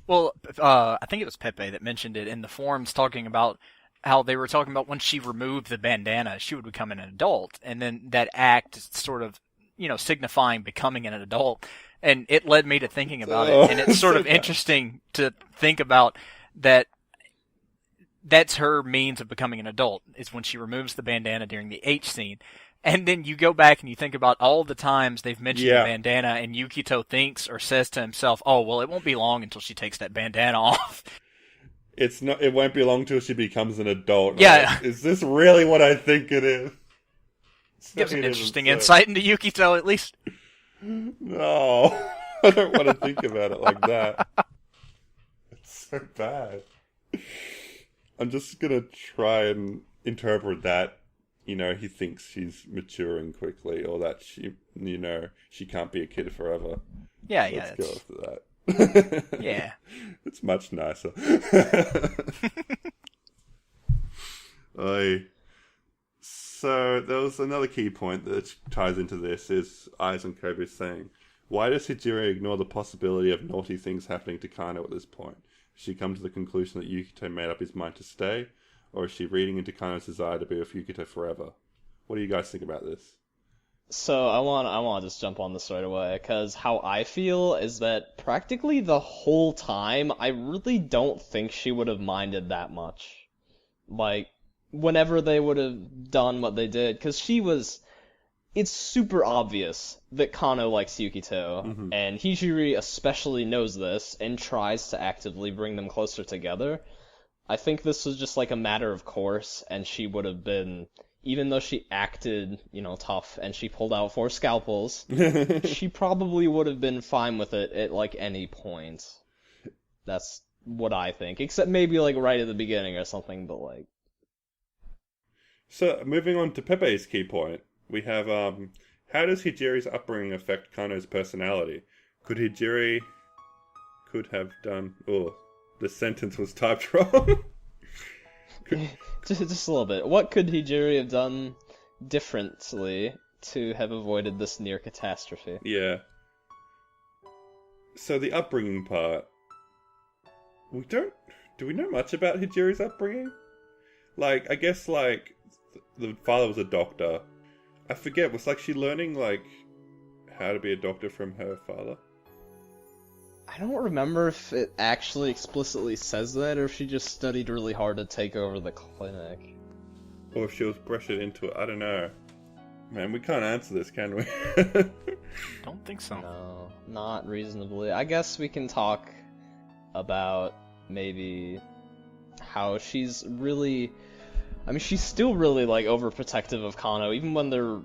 Well, I think it was Pepe that mentioned it in the forums, talking about how they were talking about when she removed the bandana, she would become an adult. And then that act sort of, you know, signifying becoming an adult. And it led me to thinking about it. And it's sort of interesting to think about that. That's her means of becoming an adult, is when she removes the bandana during the H scene. And then you go back and you think about all the times they've mentioned the bandana, and Yukito thinks or says to himself, oh, well, it won't be long until she takes that bandana off. It won't be long till she becomes an adult. Yeah. Like, is this really what I think it is? Gives an interesting insight into Yukito, at least. No, I don't want to think about it like that. It's so bad. I'm just gonna try and interpret that, you know, he thinks she's maturing quickly, or that she, you know, she can't be a kid forever. Yeah, Let's go after that. Yeah. It's much nicer. So there was another key point that ties into this is Aizen Kobe saying, why does Hijiri ignore the possibility of naughty things happening to Kano at this point? Has she come to the conclusion that Yukito made up his mind to stay? Or is she reading into Kano's desire to be with Yukito forever? What do you guys think about this? So I want to just jump on this right away, because how I feel is that practically the whole time, I really don't think she would have minded that much. Like, whenever they would have done what they did, because it's super obvious that Kano likes Yukito, and Hijiri especially knows this, and tries to actively bring them closer together. I think this was just like a matter of course, and she would have been, even though she acted, tough, and she pulled out 4 scalpels, she probably would have been fine with it at, like, any point. That's what I think. Except maybe, like, right at the beginning or something, but, like... So, moving on to Pepe's key point, we have, how does Hijiri's upbringing affect Kano's personality? Could have done... Oh, the sentence was typed wrong. Just a little bit. What could Hijiri have done differently to have avoided this near catastrophe? Yeah. So the upbringing part... Do we know much about Hijiri's upbringing? Like, I guess, like, the father was a doctor. I forget, was, like, she learning, like, how to be a doctor from her father? I don't remember if it actually explicitly says that, or if she just studied really hard to take over the clinic. Or if she was pressured into it, I don't know. Man, we can't answer this, can we? Don't think so. No, not reasonably. I guess we can talk about maybe how she's really... I mean, she's still really, like, overprotective of Kano, even when they're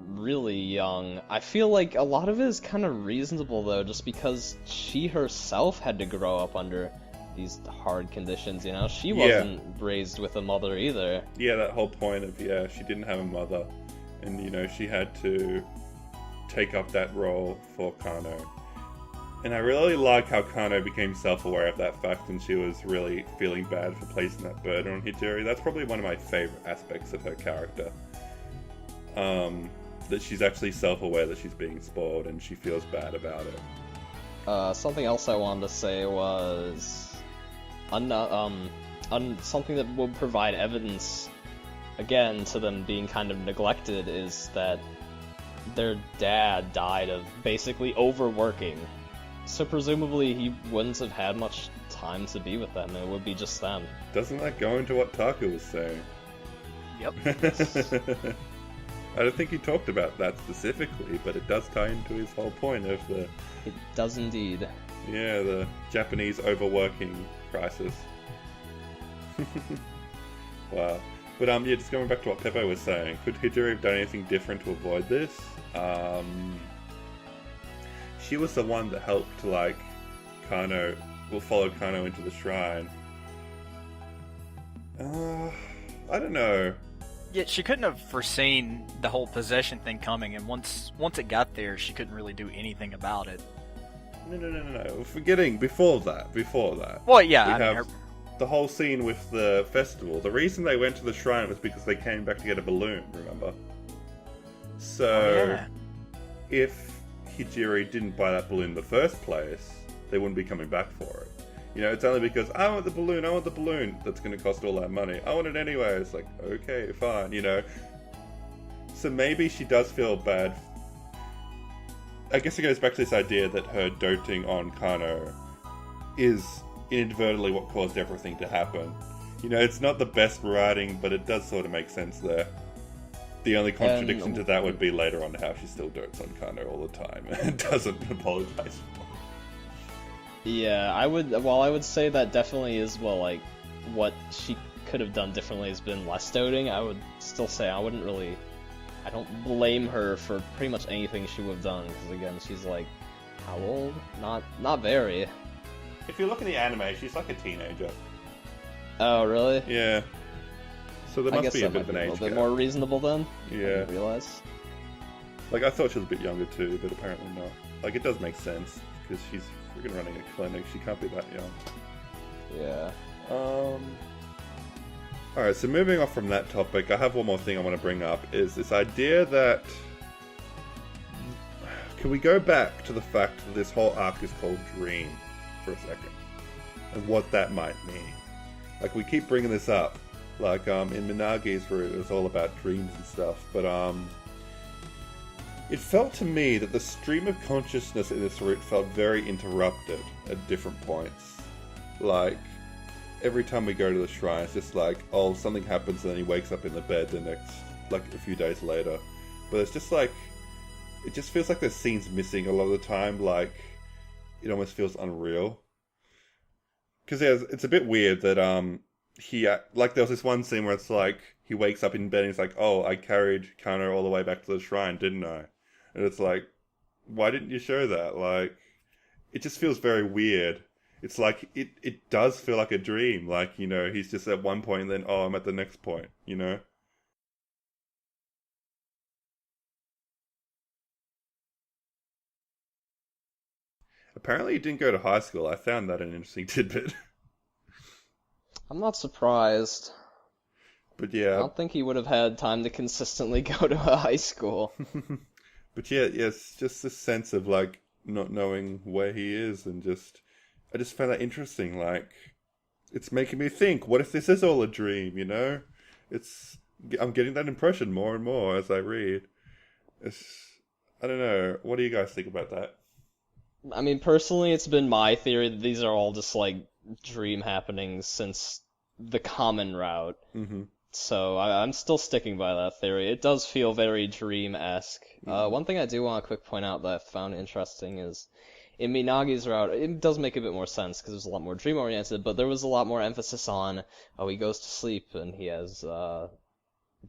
really young. I feel like a lot of it is kind of reasonable, though, just because she herself had to grow up under these hard conditions, She wasn't raised with a mother either. Yeah, that whole point of, she didn't have a mother. And, she had to take up that role for Kano. And I really like how Kano became self-aware of that fact, and she was really feeling bad for placing that burden on Hijiri. That's probably one of my favourite aspects of her character. That she's actually self-aware that she's being spoiled, and she feels bad about it. Something else I wanted to say was... something that would provide evidence, again, to them being kind of neglected, is that their dad died of basically overworking. So presumably he wouldn't have had much time to be with them, it would be just them. Doesn't that go into what Taka was saying? Yep. I don't think he talked about that specifically, but it does tie into his whole point of the... It does indeed. Yeah, the Japanese overworking crisis. Wow. But just going back to what Pepe was saying, could Hijiri have done anything different to avoid this? She was the one that helped, like, follow Kano into the shrine. I don't know. Yeah, she couldn't have foreseen the whole possession thing coming, and once it got there, she couldn't really do anything about it. No. Forgetting before that. Well, yeah, we have the whole scene with the festival. The reason they went to the shrine was because they came back to get a balloon, remember? So, if Hijiri didn't buy that balloon in the first place, they wouldn't be coming back for it. It's only because, I want the balloon, that's going to cost all that money. I want it anyway. It's like, okay, fine, So maybe she does feel bad. I guess it goes back to this idea that her doting on Kano is inadvertently what caused everything to happen. It's not the best writing, but it does sort of make sense there. The only contradiction to that would be later on how she still dotes on Kano all the time and doesn't apologize for it. Yeah, I would say that definitely is, like, what she could have done differently has been less doting. I would still say I don't blame her for pretty much anything she would have done, because again, she's like, how old? Not very. If you look at the anime, she's like a teenager. Oh, really? Yeah. So there must be a bit of an age gap. A little bit more reasonable then? Yeah. I didn't realize. Like, I thought she was a bit younger too, but apparently not. Like, it does make sense, because she's freaking running a clinic. She can't be that young. Yeah. Alright, so moving off from that topic, I have one more thing I want to bring up, is this idea that... Can we go back to the fact that this whole arc is called Dream for a second? And what that might mean. Like, we keep bringing this up. Like, in Minagi's, where it was all about dreams and stuff, but, it felt to me that the stream of consciousness in this route felt very interrupted at different points. Like, every time we go to the shrine, it's just like, oh, something happens and then he wakes up in the bed the next, like, a few days later. But it's just like, it just feels like there's scenes missing a lot of the time, like, it almost feels unreal. Because it's a bit weird that, like, there was this one scene where it's like, he wakes up in bed and he's like, oh, I carried Kano all the way back to the shrine, didn't I? And it's like, why didn't you show that? Like, it just feels very weird. It's like, it does feel like a dream. Like, you know, he's just at one point and then, oh, I'm at the next point, you know? Apparently he didn't go to high school. I found that an interesting tidbit. I'm not surprised. But yeah. I don't think he would have had time to consistently go to a high school. But yeah, it's just this sense of, like, not knowing where he is, and I just found that interesting. Like, it's making me think, what if this is all a dream, you know? I'm getting that impression more and more as I read. I don't know. What do you guys think about that? I mean, personally, it's been my theory that these are all just, like, dream happenings since the common route. Mm-hmm. So I'm still sticking by that theory. It does feel very dream-esque. One thing I do want to quick point out that I found interesting is, in Minagi's route, it does make a bit more sense because there's a lot more dream-oriented, but there was a lot more emphasis on, oh, he goes to sleep and he has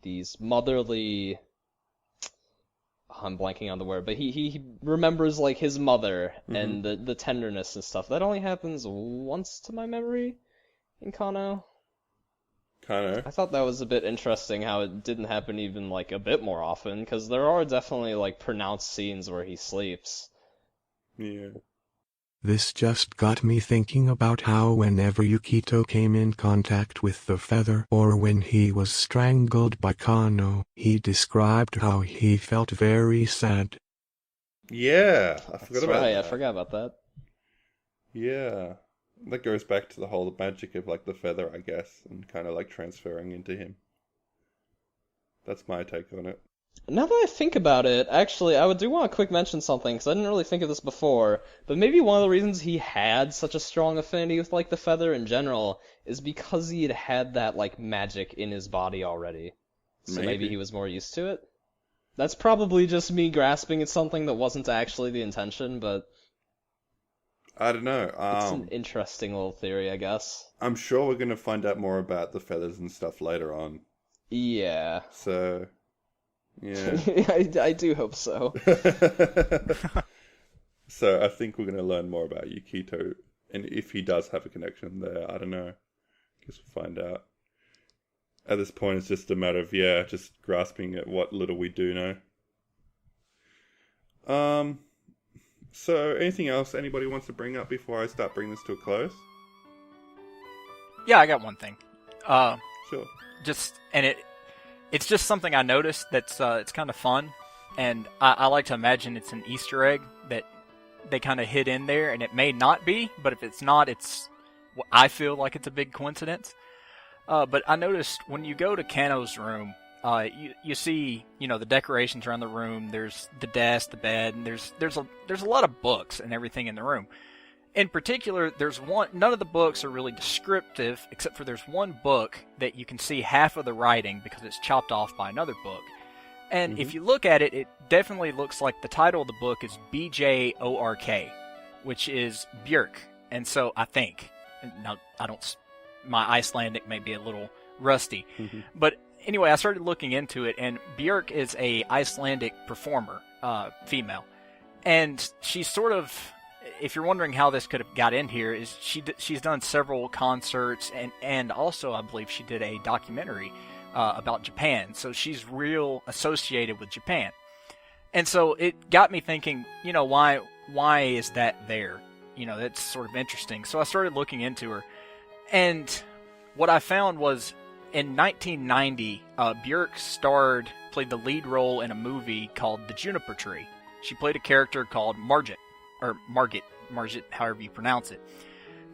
these motherly... I'm blanking on the word, but he remembers, like, his mother and the tenderness and stuff. That only happens once to my memory in Kano. Kano? I thought that was a bit interesting how it didn't happen even, like, a bit more often, because there are definitely, like, pronounced scenes where he sleeps. Yeah. This just got me thinking about how whenever Yukito came in contact with the feather, or when he was strangled by Kano, he described how he felt very sad. Yeah, I forgot about that. I forgot about that. Yeah. That goes back to the whole magic of, like, the feather, I guess, and kind of, like, transferring into him. That's my take on it. Now that I think about it, actually, I do want to quick mention something, because I didn't really think of this before, but maybe one of the reasons he had such a strong affinity with, like, the feather in general is because he had that, like, magic in his body already. So maybe he was more used to it? That's probably just me grasping at something that wasn't actually the intention, but... I don't know. It's an interesting little theory, I guess. I'm sure we're going to find out more about the feathers and stuff later on. Yeah. So... Yeah. I do hope so. So I think we're going to learn more about Yukito, and if he does have a connection there, I don't know. Guess we'll find out. At this point, it's just a matter of, just grasping at what little we do know. So anything else anybody wants to bring up before I start bringing this to a close? Yeah, I got one thing. Sure. It's just something I noticed that's it's kind of fun, and I like to imagine it's an Easter egg that they kind of hid in there, and it may not be, but if it's not, I feel like it's a big coincidence. But I noticed when you go to Kano's room, you see, the decorations around the room. There's the desk, the bed, and there's a lot of books and everything in the room. In particular, none of the books are really descriptive, except for there's one book that you can see half of the writing because it's chopped off by another book. And if you look at it, it definitely looks like the title of the book is BJORK, which is Björk. And so I think, now my Icelandic may be a little rusty, but anyway, I started looking into it, and Björk is a Icelandic performer, female. And she's sort of... If you're wondering how this could have got in here, is she's done several concerts, and also I believe she did a documentary about Japan. So she's real associated with Japan. And so it got me thinking, why is that there? That's sort of interesting. So I started looking into her, and what I found was in 1990, Björk played the lead role in a movie called The Juniper Tree. She played a character called Margit, however you pronounce it.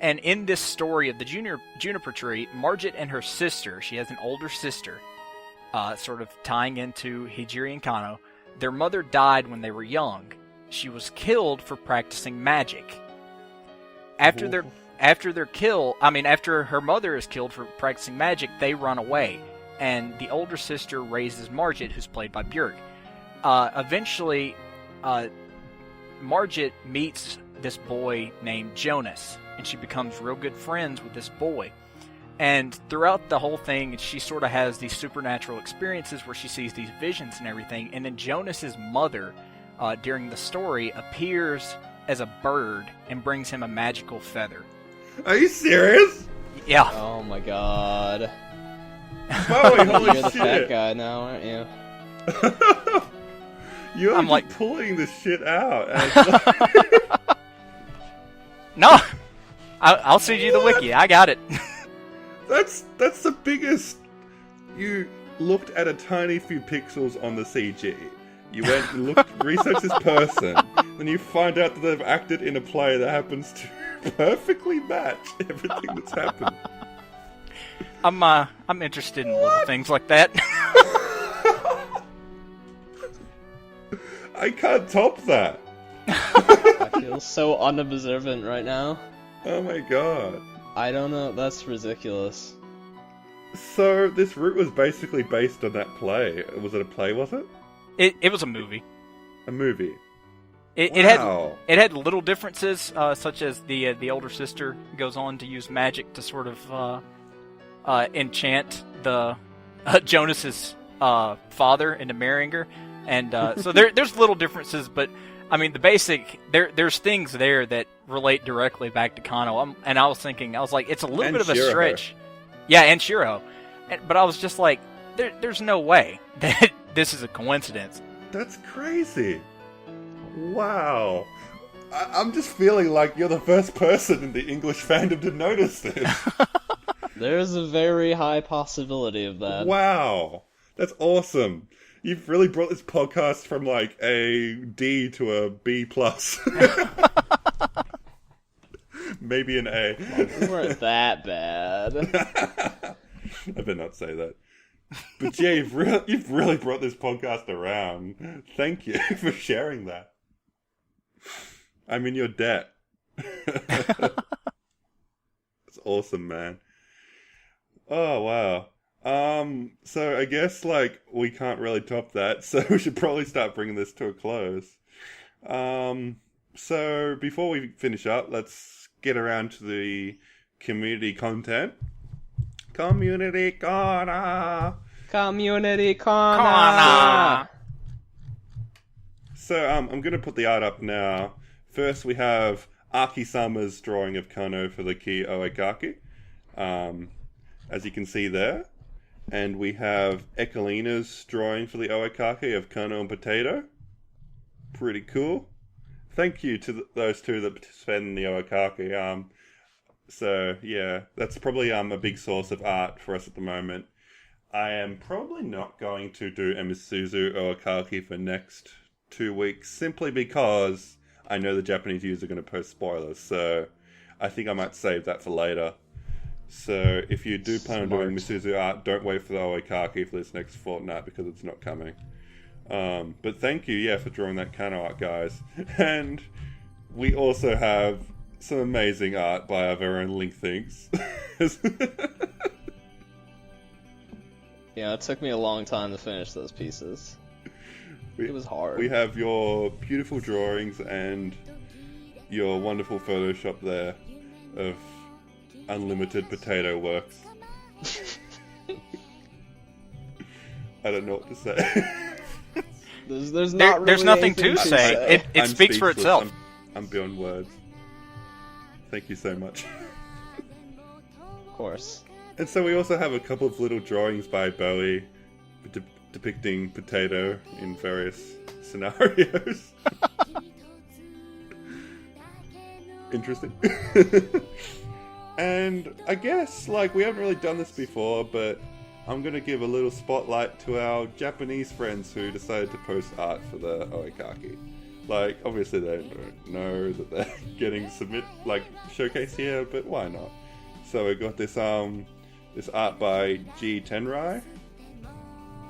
And in this story of the Juniper Tree, Margit and her sister, she has an older sister, sort of tying into Hijiri and Kano, their mother died when they were young. She was killed for practicing magic. After her mother is killed for practicing magic, they run away. And the older sister raises Margit, who's played by Björk. Eventually, Margit meets this boy named Jonas, and she becomes real good friends with this boy. And throughout the whole thing, she sort of has these supernatural experiences where she sees these visions and everything. And then Jonas's mother, during the story, appears as a bird and brings him a magical feather. Are you serious? Yeah. Oh my god. Holy You're the shit. fat guy now, aren't you? You're I'm just like pulling this shit out. And it's like... No! I'll send you the wiki. I got it. That's the biggest. You looked at a tiny few pixels on the CG. You went and researched this person, then you find out that they've acted in a play that happens to perfectly match everything that's happened. I'm interested in little things like that. I can't top that. I feel so unobservant right now. Oh my god. I don't know, that's ridiculous. So this route was basically based on that play. Was it a play, was it? It was a movie. A movie. It had little differences, such as the older sister goes on to use magic to sort of enchant the Jonas's father into marrying her, and so there's little differences, but I mean the basic there's things there that relate directly back to Kano. And I was like, it's a little bit of a stretch. Yeah, and Shiro, but I was just like, there's no way that this is a coincidence. That's crazy. Wow. I'm just feeling like you're the first person in the English fandom to notice this. There's a very high possibility of that. Wow. That's awesome. You've really brought this podcast from like a D to a B+. Maybe an A. We weren't that bad. I better not say that. But yeah, you've really brought this podcast around. Thank you for sharing that. I'm in your debt. That's awesome, man. Oh, wow. So I guess, like, we can't really top that, so we should probably start bringing this to a close. So before we finish up, let's get around to the community content. Community corner! Community corner! So, I'm going to put the art up now. First, we have Aki-sama's drawing of Kano for the key Oekaki, as you can see there. And we have Ekalina's drawing for the Oekaki of Kano and Potato. Pretty cool. Thank you to those two that participated in the Oekaki. So, yeah, that's probably a big source of art for us at the moment. I am probably not going to do Emisuzu Oekaki for next 2 weeks, simply because I know the Japanese users are going to post spoilers, so I think I might save that for later. So if you do plan on doing Misuzu art, don't wait for the Oekaki for this next fortnight, because it's not coming. But thank you, yeah, for drawing that Kano art, guys. And we also have some amazing art by our very own Link Thinks. Yeah, it took me a long time to finish those pieces. It was hard. We have your beautiful drawings and your wonderful Photoshop there of unlimited potato works. I don't know what to say. There's not really there's nothing anything to say. It speaks for itself. I'm beyond words. Thank you so much. Of course. And so we also have a couple of little drawings by Bowie depicting potato in various scenarios. Interesting. And I guess, like, we haven't really done this before, but I'm going to give a little spotlight to our Japanese friends who decided to post art for the Oikaki. Like, obviously they don't know that they're getting showcase here, but why not? So we got this art by G. Tenrai.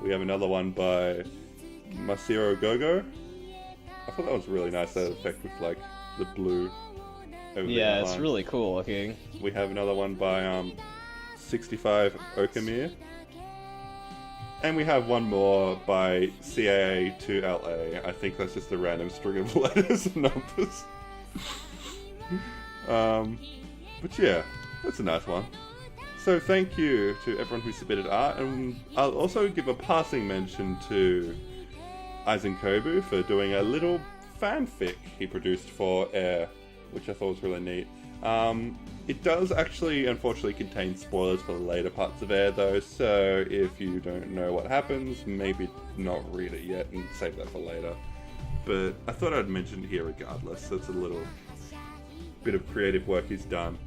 We have another one by Masiro Gogo. I thought that was really nice, that effect with like the blue over Yeah, the it's line. really cool looking. We have another one by 65 Okamir. And we have one more by CAA to LA. I think that's just a random string of letters and numbers. But yeah, that's a nice one. So thank you to everyone who submitted art, and I'll also give a passing mention to Aizen Kobu for doing a little fanfic he produced for AIR, which I thought was really neat. It does actually, unfortunately, contain spoilers for the later parts of AIR, though, so if you don't know what happens, maybe not read it yet and save that for later. But I thought I'd mention it here regardless. It's a little bit of creative work he's done.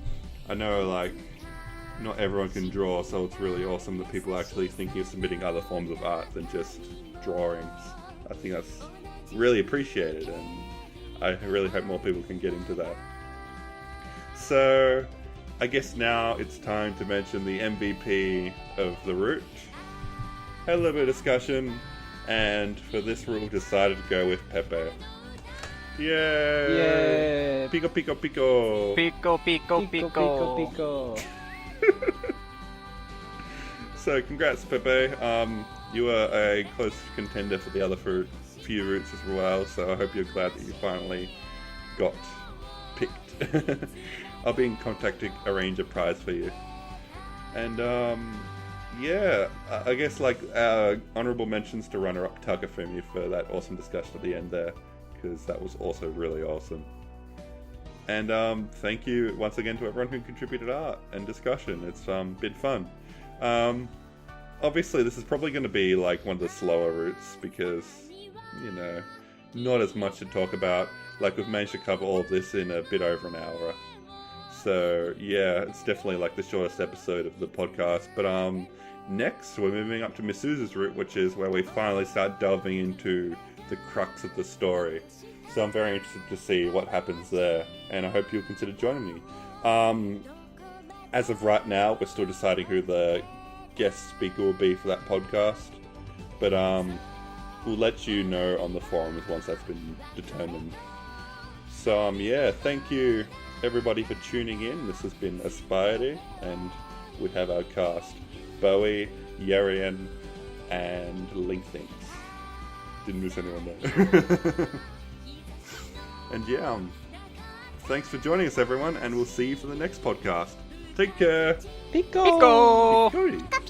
I know, like, not everyone can draw, so it's really awesome that people are actually thinking of submitting other forms of art than just drawings. I think that's really appreciated, and I really hope more people can get into that. So, I guess now it's time to mention the MVP of the route. Had a little bit of discussion, and for this route we decided to go with Pepe. Yay! Yay! Pico, pico, pico! Pico, pico, pico. Pico. So, congrats, Pepe. You are a close contender for the other few routes as well, so I hope you're glad that you finally got picked. I'll be in contact to arrange a prize for you. And, yeah, I guess, like, honourable mentions to runner-up Takafumi for that awesome discussion at the end there, because that was also really awesome. And thank you once again to everyone who contributed art and discussion. It's been fun. Obviously, this is probably going to be like one of the slower routes because, you know, not as much to talk about. Like, we've managed to cover all of this in a bit over an hour. So, yeah, it's definitely like the shortest episode of the podcast. But next, we're moving up to Misuzu's route, which is where we finally start delving into the crux of the story. So I'm very interested to see what happens there, and I hope you'll consider joining me. As of right now, we're still deciding who the guest speaker will be for that podcast, but we'll let you know on the forums once that's been determined. So yeah, thank you everybody for tuning in. This has been Aspiredy, and we have our cast: Bowie, Yerian, and Linkthinks. Didn't miss anyone there. And yeah, thanks for joining us, everyone, and we'll see you for the next podcast. Take care. Pico. Pico. Pico.